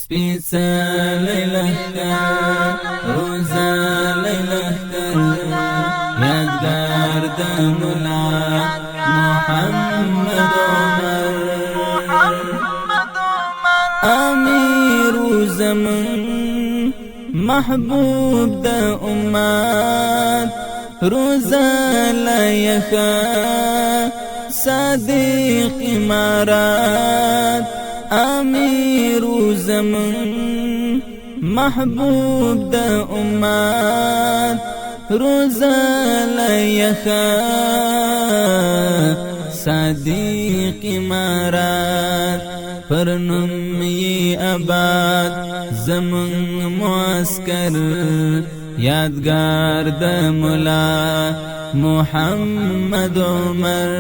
سپیڅلی لښکر روزلی لښکر یادګار د ملا محمد عمر امیر زمون محبوب د امت روزلی صادق امارات امیر زمون محبوب د امت روزلی صادق امارات پرنم یی آباد زمون معسکر یادگار د مولا محمد عمر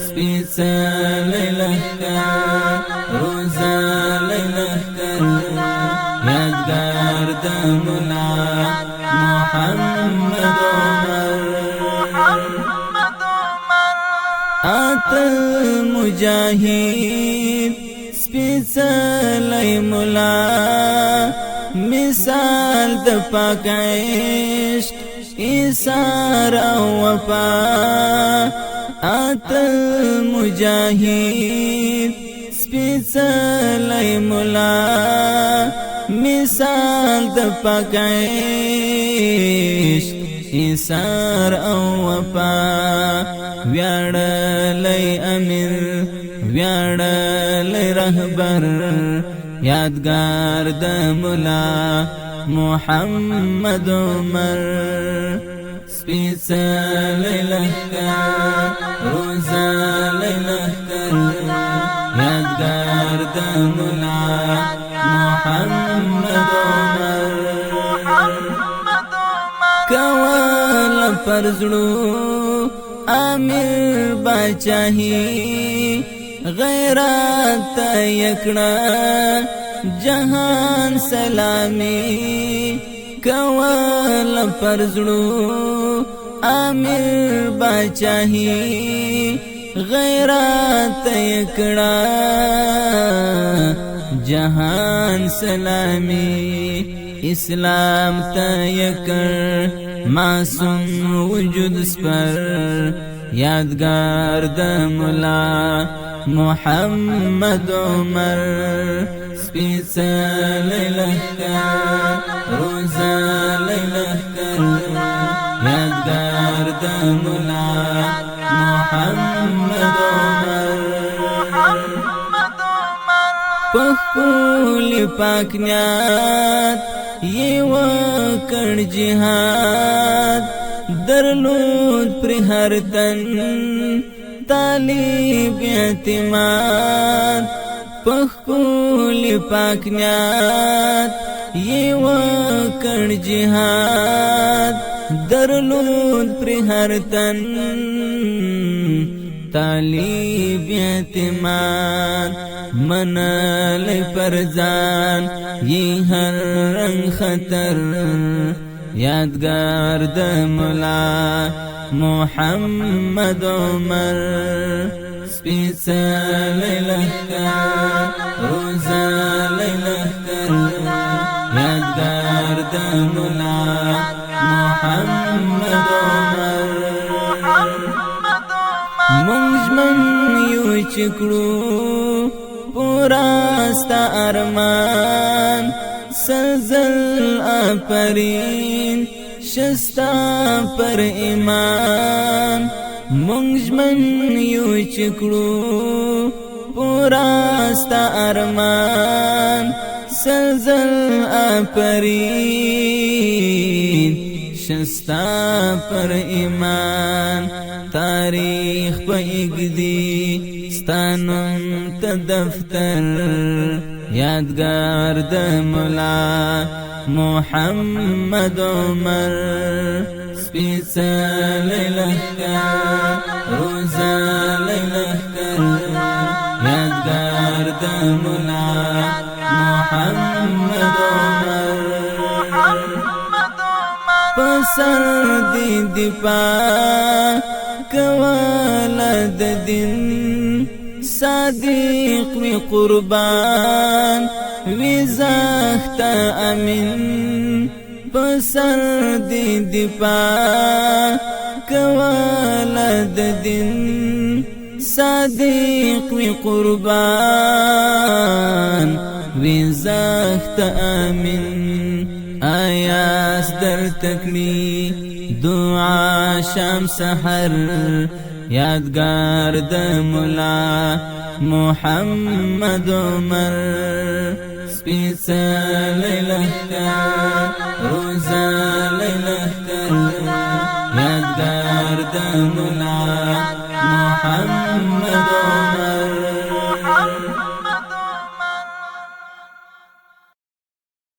سپیڅلی لښکر روزلی لښکر یادگار د مولا محمد عمر اتل مجاهد سپیڅلی مولا مثال د پاک عشق ایثار او وفا اتل مجاهد سپیڅلی مولا مثال د پاک عشق ایثار او وفا ویاړلی امیر ویاړلی رهبر یادگار د مولا محمد عمر سپیڅلی لښکر روزلی لښکر یادگار د مولا محمد عمر کول فرزړو امیر باچاهی غیرت یکړه جهان سلامی کول فرزړو امیر باچاهی غیرت یکړه جهان سلامی اسلام ته یکړ معصوم وجود سپر یادگار د مولا محمد عمر سپیڅلی لښکر روزلی لښکر یادگار د مولا محمد عمر پخپل پاک نیت یې وکړ جهاد درلود پر هر تن طالب اعتماد پخپل پاک نیت یې وکړ جهاد درلود پر هر تن طالب اعتماد منلی پر ځان یې هر رنگ خطر یادگار د مولا محمد عمر سپیڅلی لښکر روزلی لښکر یادگار د مولا محمد عمر مونږ ژمن یو چې کړو پورا ستا ارمان سلزل آفرین شستا پر ایمان مونږ ژمن یو چې کړو پورا ستا ارمان سلزل آفرین شستا پر ایمان تاریخ په ایږدي ستا نوم ته دفتر یادگار د مولا محمد عمر سپیڅلی لښکر روزلی لښکر یادگار د مولا محمد عمر پسر دی دفاع کولا د دین صادق وی قربان وزخت امین پسر دی دفاع کولد دین صادق وی قربان وزخت امین آیاس در تکلی دعا شام سحر یادگار د مولا محمد عمر سپیڅلی لښکر روزلی لښکر یادگار د مولا محمد